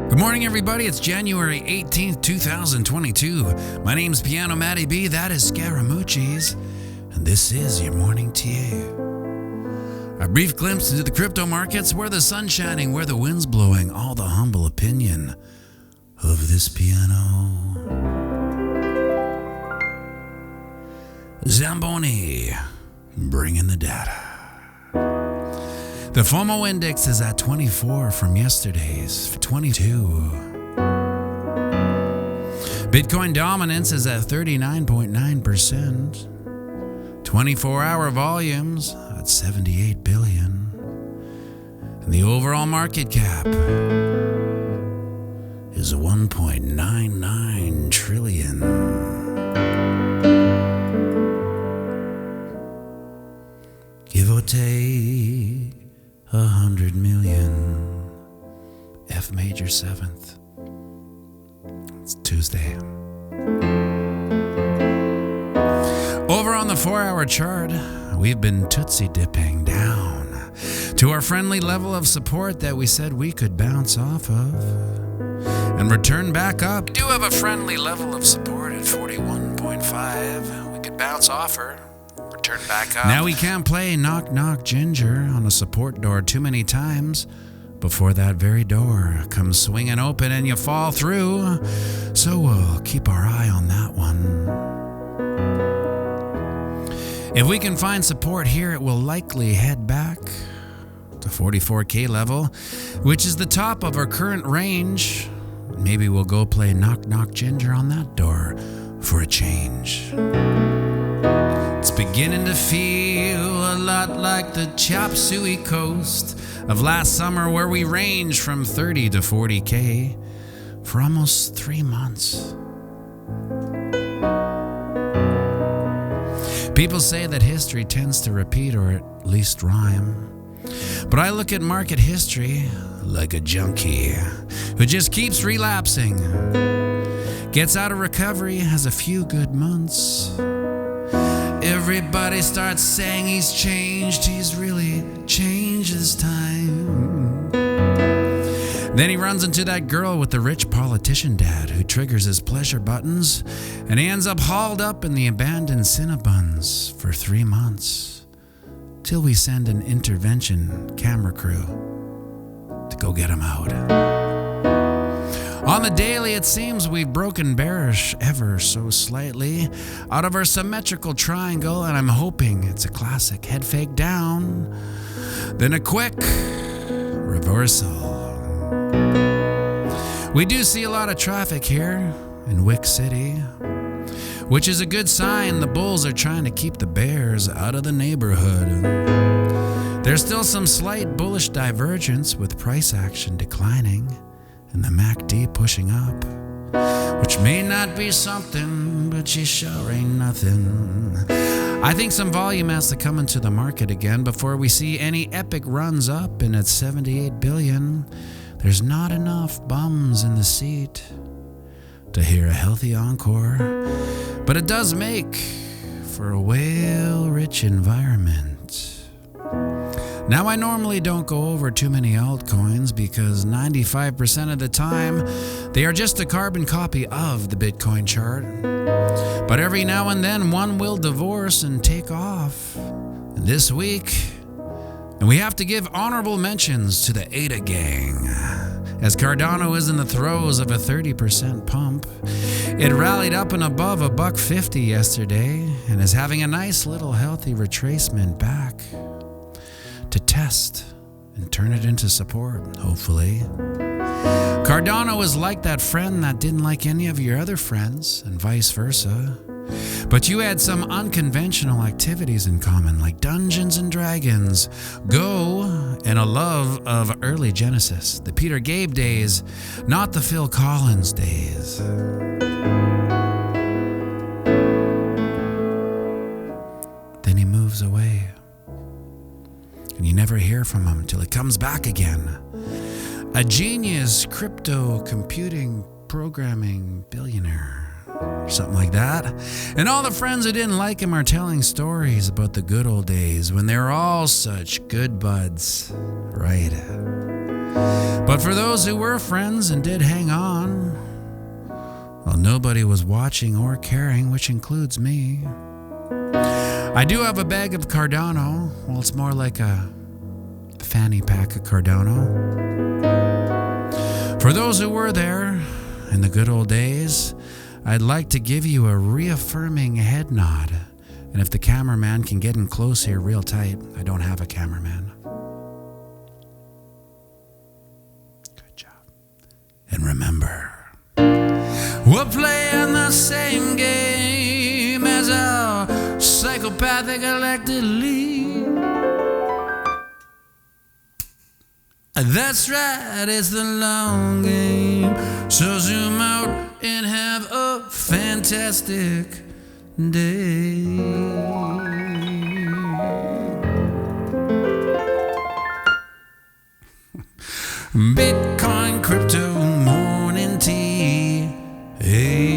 Good morning, everybody. It's January 18th, 2022. My name's pianomattyb, that is Scaramucci's, and this is your morning TA. A brief glimpse into the crypto markets, where the sun's shining, where the wind's blowing, all the humble opinion of this piano. Zamboni, bringing the data. The FOMO index is at 24 from yesterday's 22. Bitcoin dominance is at 39.9%. 24-hour volumes at 78 billion. And the overall market cap is 1.99 trillion. Give or take 100 million. F major 7th. It's Tuesday. Over on the 4-hour chart, we've been tootsie dipping down to our friendly level of support that we said we could bounce off of and return back up. We do have a friendly level of support at 41.5. We could bounce off her. Turn back up. Now we can't play knock knock ginger on a support door too many times before that very door comes swinging open and you fall through. So we'll keep our eye on that one. If we can find support here, it will likely head back to 44K level, which is the top of our current range. Maybe we'll go play knock knock ginger on that door for a change. It's beginning to feel a lot like the Chop Suey coast of last summer, where we ranged from 30 to 40K for almost 3 months. People say that history tends to repeat or at least rhyme. But I look at market history like a junkie who just keeps relapsing, gets out of recovery, has a few good months. Everybody starts saying he's changed, he's really changed this time. Then he runs into that girl with the rich politician dad who triggers his pleasure buttons, and he ends up hauled up in the abandoned Cinnabons for 3 months, till we send an intervention camera crew to go get him out. On the daily, it seems we've broken bearish ever so slightly out of our symmetrical triangle, and I'm hoping it's a classic head fake down, then a quick reversal. We do see a lot of traffic here in Wick City, which is a good sign. The bulls are trying to keep the bears out of the neighborhood. There's still some slight bullish divergence with price action declining and the MACD pushing up, which may not be something, but you sure ain't nothing. I think some volume has to come into the market again before we see any epic runs up, and at 78 billion, there's not enough bums in the seat to hear a healthy encore, but it does make for a whale-rich environment. Now, I normally don't go over too many altcoins because 95% of the time, they are just a carbon copy of the Bitcoin chart. But every now and then, one will divorce and take off. And this week, and we have to give honorable mentions to the ADA gang, as Cardano is in the throes of a 30% pump. It rallied up and above $1.50 yesterday and is having a nice little healthy retracement back to test and turn it into support, hopefully. Cardano is like that friend that didn't like any of your other friends, and vice versa. But you had some unconventional activities in common, like Dungeons and Dragons, Go, and a love of early Genesis, the Peter Gabe days, not the Phil Collins days. Then he moves away, and you never hear from him till he comes back again. A genius crypto computing programming billionaire, something like that. And all the friends who didn't like him are telling stories about the good old days when they were all such good buds, right? But But for those who were friends and did hang on, well, nobody was watching or caring, which includes me. I do have a bag of Cardano. Well, it's more like a fanny pack of Cardano. For those who were there in the good old days, I'd like to give you a reaffirming head nod. And if the cameraman can get in close here real tight, I don't have a cameraman. Good job. And remember, we're playing the same game as our psychopathic elected lead. That's right, it's the long game. So zoom out and have a fantastic day. Bitcoin, crypto, morning tea. Hey.